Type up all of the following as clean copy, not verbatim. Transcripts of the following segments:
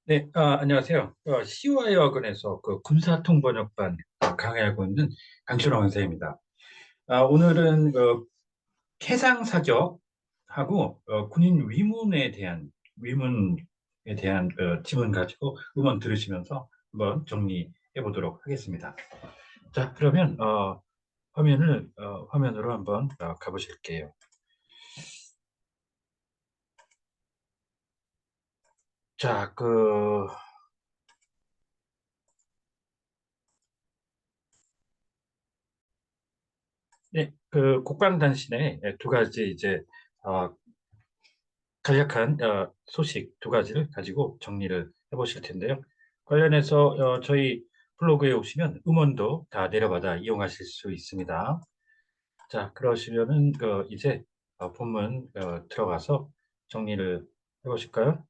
네, 안녕하세요. CY학원에서 그 군사통번역반 강의하고 있는 강신호 강사입니다. 오늘은 해상 사격하고 군인 위문에 대한 질문 가지고 음원 들으시면서 한번 정리해 보도록 하겠습니다. 자, 그러면 화면으로 한번 가보실게요. 자, 네, 그 국방단신의 두 가지 이제 어, 간략한 소식 두 가지를 가지고 정리를 해보실 텐데요. 관련해서 저희 블로그에 오시면 음원도 다 내려받아 이용하실 수 있습니다. 자, 그러시면은 이제 본문 들어가서 정리를 해보실까요?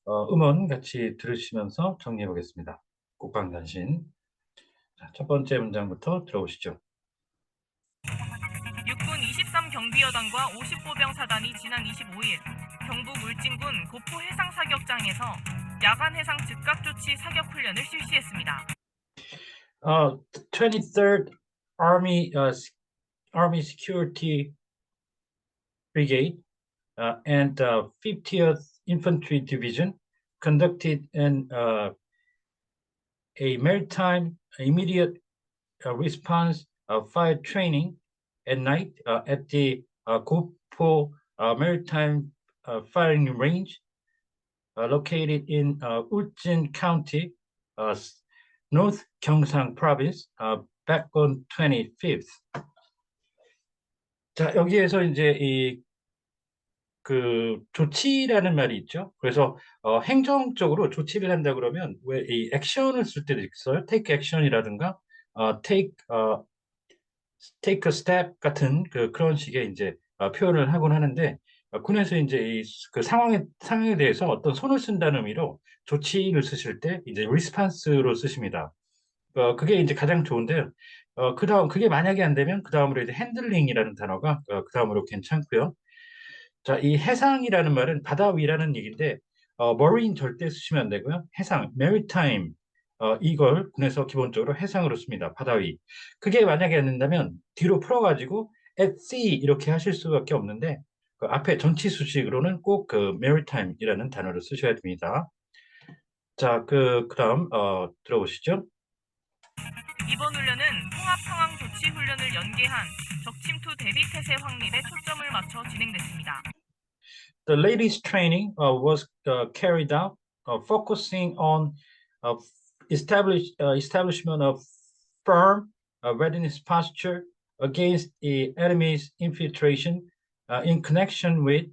음원 같이 들으시면서 정리해 보겠습니다. 국방단신. 자, 첫 번째 문장부터 들어보시죠. 육군 23 경비여단과 50보병 사단이 지난 25일 경북 울진군 고포 해상사격장에서 야간 해상 즉각 조치 사격 훈련을 실시했습니다. 23rd Army Security Brigade and 50th Infantry Division conducted a maritime immediate response fire training at night at the Gopo Maritime Firing Range located in Ulsan County, uh, North Gyeongsang Province, back on 25th. 자, 여기에서 이제 그 조치라는 말이 있죠. 그래서 행정적으로 조치를 한다 그러면 왜 이 액션을 쓸 때도 있어요. take action이라든가 take a step 같은 그런 식의 이제 표현을 하곤 하는데 군에서 이제 그 상황에 대해서 어떤 손을 쓴다는 의미로 조치를 쓰실 때 이제 response로 쓰십니다. 그게 이제 가장 좋은데요. 그다음 그게 만약에 안 되면 그 다음으로 이제 handling이라는 단어가 그 다음으로 괜찮고요. 자, 이 해상이라는 말은 바다 위라는 얘기인데 marine 절대 쓰시면 안 되고요. 해상, maritime 이걸 군에서 기본적으로 해상으로 씁니다. 바다 위. 그게 만약에 안 된다면 뒤로 풀어가지고 at sea 이렇게 하실 수밖에 없는데 그 앞에 전치 수식으로는 꼭 그 maritime이라는 단어를 쓰셔야 됩니다. 자, 그다음 들어보시죠. 이번 훈련은 통합 상황 조치 훈련을 연계한 적침투 대비 태세 확립에 초점을 맞춰 진행됐습니다. The latest training was carried out, focusing on uh, establishment of firm readiness posture against the enemy's infiltration in connection with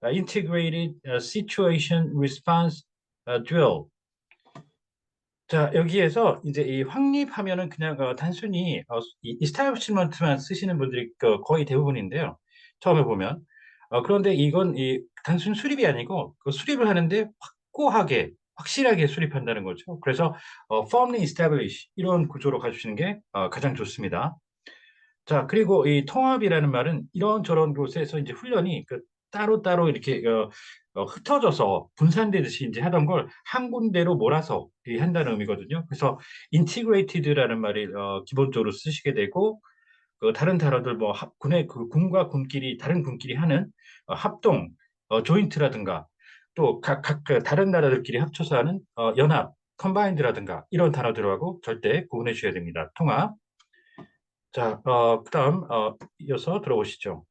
integrated situation response drill. 자, 여기에서 이제 이 확립하면은 그냥 단순히 이 establishment만 쓰시는 분들이 거의 대부분인데요. 처음에 보면. 그런데 이건 이 단순 수립이 아니고 그 수립을 하는데 확고하게, 확실하게 수립한다는 거죠. 그래서 firmly establish 이런 구조로 가주시는 게 가장 좋습니다. 자, 그리고 이 통합이라는 말은 이런저런 곳에서 이제 훈련이 따로따로 이렇게 흩어져서 분산되듯이 이제 하던 걸 한 군데로 몰아서 한다는 의미거든요. 그래서 인티그레이티드라는 말이 기본적으로 쓰시게 되고 그 다른 단어들 뭐 군의 그 군과 군끼리 다른 군끼리 하는 합동 조인트라든가 또 그 다른 나라들끼리 합쳐서 하는 연합 컴바인드라든가 이런 단어들하고 절대 구분해 주셔야 됩니다. 통합. 자, 그다음 이어서 들어보시죠.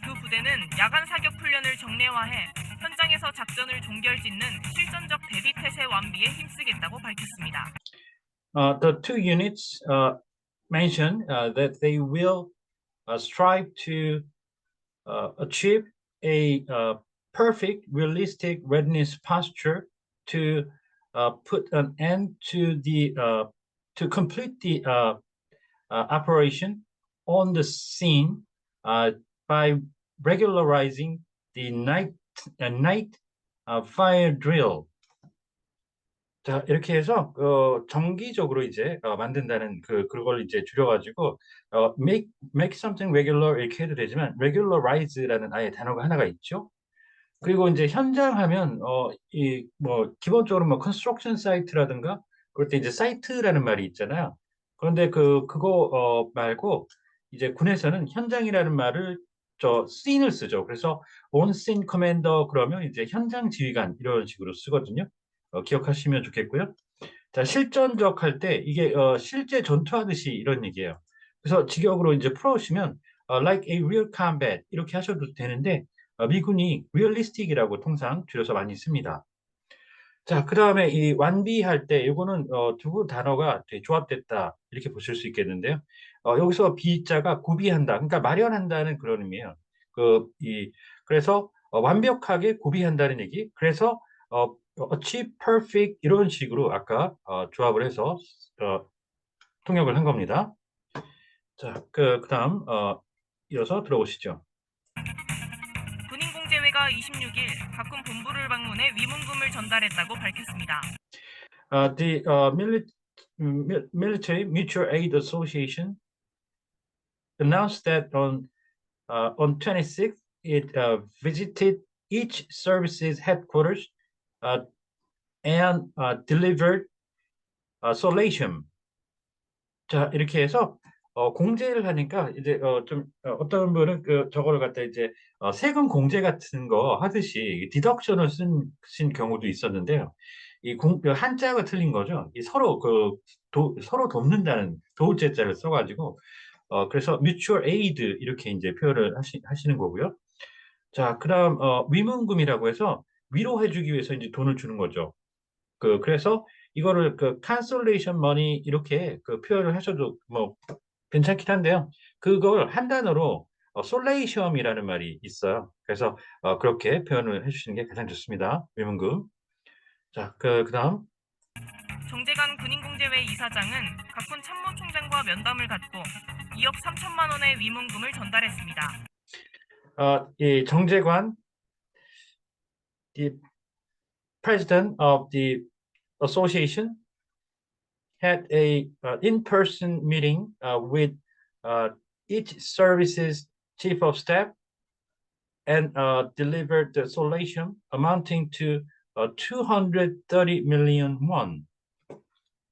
두 부대는 야간 사격 훈련을 정례화해 현장에서 작전을 종결짓는 실전적 대비 태세 완비에 힘쓰겠다고 밝혔습니다. The two units mentioned that they will strive to achieve a perfect, realistic readiness posture to put an end to complete the operation on the scene uh, by regularizing the night fire drill. 자, 이렇게 해서 정기적으로 이제 만든다는 그걸 이제 줄여가지고 make something regular 이렇게 해도 되지만 regularize라는 아예 단어가 하나가 있죠. 그리고 이제 현장 하면 이 뭐 기본적으로 뭐 컨스트럭션 사이트라든가 그럴 때 이제 사이트라는 말이 있잖아요. 그런데 그거 말고 이제 군에서는 현장이라는 말을 저 씬을 쓰죠. 그래서 온씬 커맨더 그러면 이제 현장 지휘관 이런 식으로 쓰거든요. 기억하시면 좋겠고요. 자, 실전적 할 때 이게 실제 전투하듯이 이런 얘기예요. 그래서 직역으로 이제 풀어오시면 like a real combat 이렇게 하셔도 되는데 미군이 realistic이라고 통상 줄여서 많이 씁니다. 자, 그 다음에 이 완비할 때 이거는 두 단어가 되게 조합됐다 이렇게 보실 수 있겠는데요. 여기서 비자가 구비한다, 그러니까 마련한다는 그런 의미예요. 그래서 완벽하게 구비한다는 얘기. 그래서 achieve perfect 이런 식으로 아까 조합을 해서 어, 통역을 한 겁니다. 자, 그다음 이어서 들어보시죠. 군인공제회가 26일 각군 본부를 방문해 위문금을 전달했다고 밝혔습니다. The Military Mutual Aid Association announced that on 26th, it visited each service's headquarters uh, and delivered solatium. 자, 이렇게 해서 공제를 하니까 이제 어떤 분은 저거를 갖다 이제 세금 공제 같은 거 하듯이 디덕션을 쓴 경우도 있었는데요. 그 한자가 틀린 거죠. 서로 서로 돕는다는 도우제자를 써가지고 그래서 mutual aid 이렇게 이제 표현을 하시는 거고요. 자, 그다음 위문금이라고 해서 위로해주기 위해서 이제 돈을 주는 거죠. 그래서 이거를 cancellation money 이렇게 표현을 하셔도 뭐 괜찮긴 한데요. 그걸 한 단어로 솔레이션이라는 말이 있어요. 그래서 그렇게 표현을 해주시는 게 가장 좋습니다. 위문금. 자, 그다음 정재관 군인공제회 이사장은 각군 참모총장과 면담을 갖고 2억 3천만 원의 위문금을 전달했습니다. 이 정재관, the president of the association, had a in-person meeting with uh, each service's chief of staff and delivered the solation amounting to 230 million won.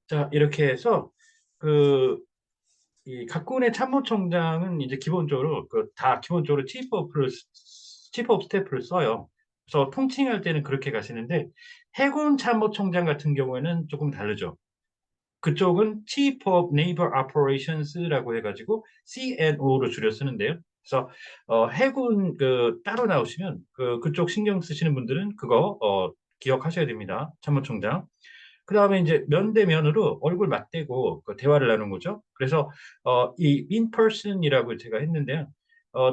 자, 이렇게 해서 이 각군의 참모총장은 이제 기본적으로 다 기본적으로 치프 오브 스태프를 써요. 그래서 통칭할 때는 그렇게 가시는데 해군 참모총장 같은 경우에는 조금 다르죠. 그쪽은 Chief of Naval Operations라고 해가지고 CNO로 줄여 쓰는데요. 그래서 해군 따로 나오시면 그쪽 신경 쓰시는 분들은 그거 기억하셔야 됩니다. 참모총장. 그 다음에 이제 면대면으로 얼굴 맞대고 대화를 나눈 거죠. 그래서 이 in person이라고 제가 했는데요.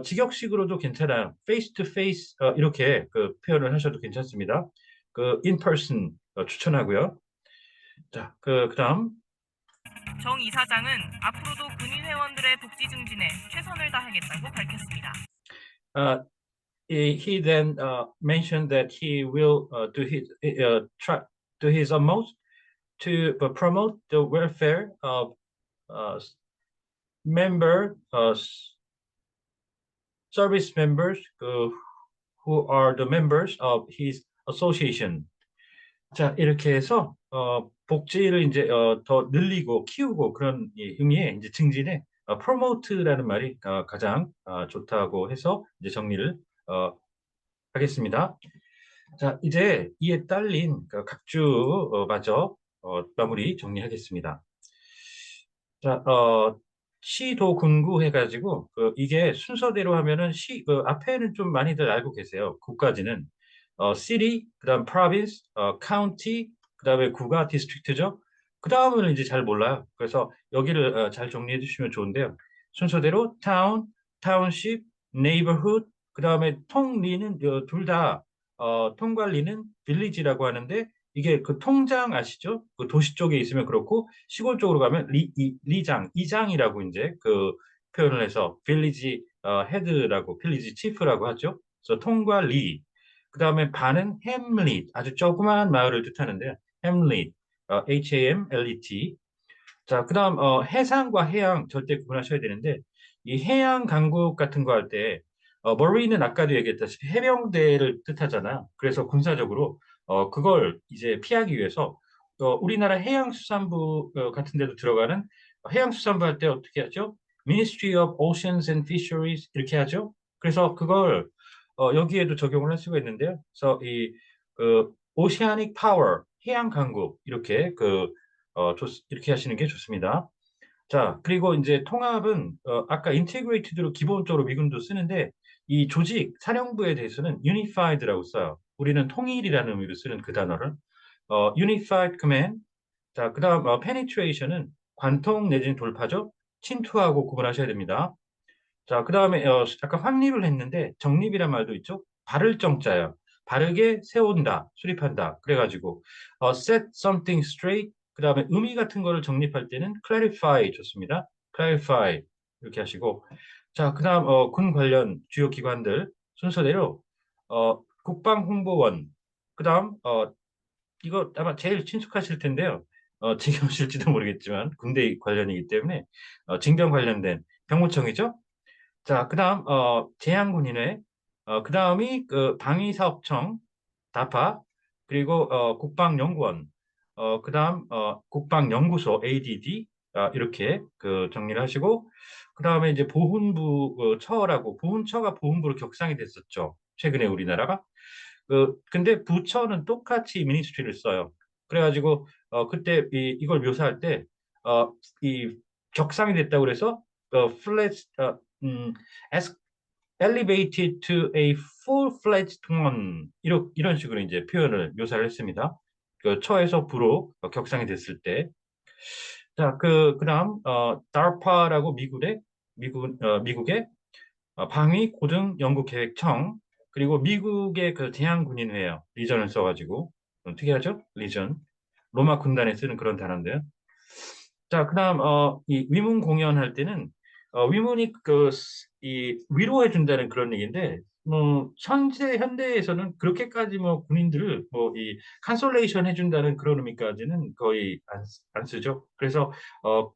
직역식으로도 괜찮아요. face to face 이렇게 표현을 하셔도 괜찮습니다. in person 추천하고요. 자, 그다음 정 이사장은 앞으로도 군인 회원들의 복지 증진에 최선을 다하겠다고 밝혔습니다. he then mentioned that he will do his utmost to promote the welfare of member service members who are the members of his association. 자, 이렇게 해서 복지를 이제 더 늘리고 키우고 그런 의미의 이제 증진에 promote라는 말이 가장 좋다고 해서 이제 정리를 하겠습니다. 자, 이제 이에 딸린 각주 마저 마무리 정리하겠습니다. 자, 시도군구 해가지고 이게 순서대로 하면은 앞에는 좀 많이들 알고 계세요. 구까지는 city, 그다음 province, county, 그다음에 구가 district죠. 그 다음은 이제 잘 몰라요. 그래서 여기를 잘 정리해 주시면 좋은데요. 순서대로 town, township, neighborhood, 그다음에 통리는 둘 다 통관리는 village라고 하는데 이게 통장 아시죠? 도시 쪽에 있으면 그렇고 시골 쪽으로 가면 리장, 이장이라고 이제 표현을 해서 빌리지 헤드라고 빌리지 치프라고 하죠. 그래서 통과 리. 그다음에 반은 햄릿, 아주 조그마한 마을을 뜻하는데요. 햄릿, HAMLET. 자, 그다음 해상과 해양 절대 구분하셔야 되는데 이 해양 강국 같은 거 할 때 머리는 아까도 얘기했다시피 해병대를 뜻하잖아요. 그래서 군사적으로 그걸 이제 피하기 위해서 우리나라 해양수산부 같은 데도 들어가는 해양수산부 할 때 어떻게 하죠? Ministry of Oceans and Fisheries 이렇게 하죠. 그래서 그걸 여기에도 적용을 할 수가 있는데요. 그래서 그 Oceanic Power 해양 강국 이렇게 이렇게 하시는 게 좋습니다. 자, 그리고 이제 통합은 아까 인테그레이티드로 기본적으로 미군도 쓰는데 이 조직 사령부에 대해서는 유니파이드라고 써요. 우리는 통일이라는 의미로 쓰는 그 단어를 Unified Command. 자, 그다음 penetration은 관통 내지는 돌파죠. 침투하고 구분하셔야 됩니다. 자, 그다음에 아까 확립을 했는데 정립이란 말도 있죠. 바를 정자예요. 바르게 세운다, 수립한다. 그래가지고 set something straight. 그다음에 의미 같은 거를 정립할 때는 clarify 좋습니다. clarify 이렇게 하시고 자, 그다음 군 관련 주요 기관들 순서대로 국방홍보원. 그다음 이거 아마 제일 친숙하실 텐데요. 지금 오실지도 모르겠지만 군대 관련이기 때문에 징병 관련된 병무청이죠. 자, 그다음 제양군인회, 그다음이 그 방위사업청, 다파, 그리고 국방연구원, 그다음 국방연구소 ADD 이렇게 그 정리를 하시고 그다음에 이제 보훈부 처라고 보훈처가 보훈부로 격상이 됐었죠. 최근에 우리나라가 근데 부처는 똑같이 미니스트리를 써요. 그래가지고 그때 이걸 묘사할 때이 격상이 됐다고 그래서 flat 음, as elevated to a full-fledged one 이런 식으로 이제 표현을 묘사를 했습니다. 그 처에서 부로 격상이 됐을 때. 자, 그다음 DARPA라고 미국의 방위 고등 연구 계획청 그리고 미국의 그 대한군인회예요. 리전을 써가지고 특이하죠? 리전 로마 군단에 쓰는 그런 단어인데요. 자, 그다음 이 위문 공연할 때는 위문이 이 위로해 준다는 그런 얘기인데 뭐 현대에서는 그렇게까지 뭐 군인들을 뭐 이 컨솔레이션 해준다는 그런 의미까지는 거의 안 쓰죠. 그래서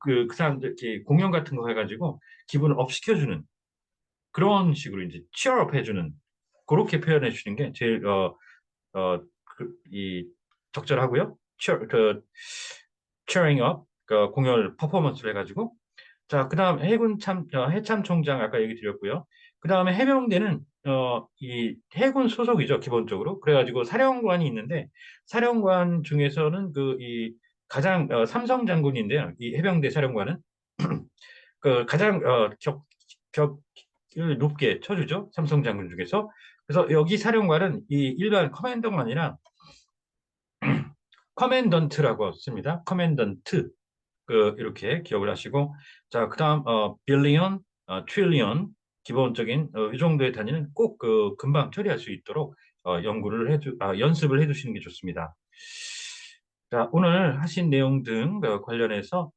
그 사람들 이렇게 공연 같은 거 해가지고 기분을 업 시켜주는 그런 식으로 이제 치얼업 해주는 그렇게 표현해 주는 게 제일 이 적절하고요. cheering up 공연을 퍼포먼스를 해가지고 자 그다음 해참 총장 아까 얘기 드렸고요. 그다음에 해병대는 이 해군 소속이죠 기본적으로 그래가지고 사령관이 있는데 사령관 중에서는 그 이 가장 삼성 장군인데요. 이 해병대 사령관은 그 가장 격을 높게 쳐주죠. 삼성 장군 중에서. 그래서 여기 사령관은 이 일반 커맨더가 아니라 커맨던트라고 씁니다. 커맨던트. 이렇게 기억을 하시고 자 그다음 빌리언, 트릴리언 기본적인 이 정도의 단위는 꼭 금방 처리할 수 있도록 연습을 해두시는 게 좋습니다. 자 오늘 하신 내용 등 관련해서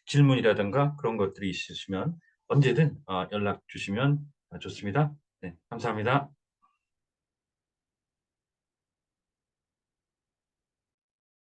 질문이라든가 그런 것들이 있으시면 언제든 연락 주시면 좋습니다. 네, 감사합니다.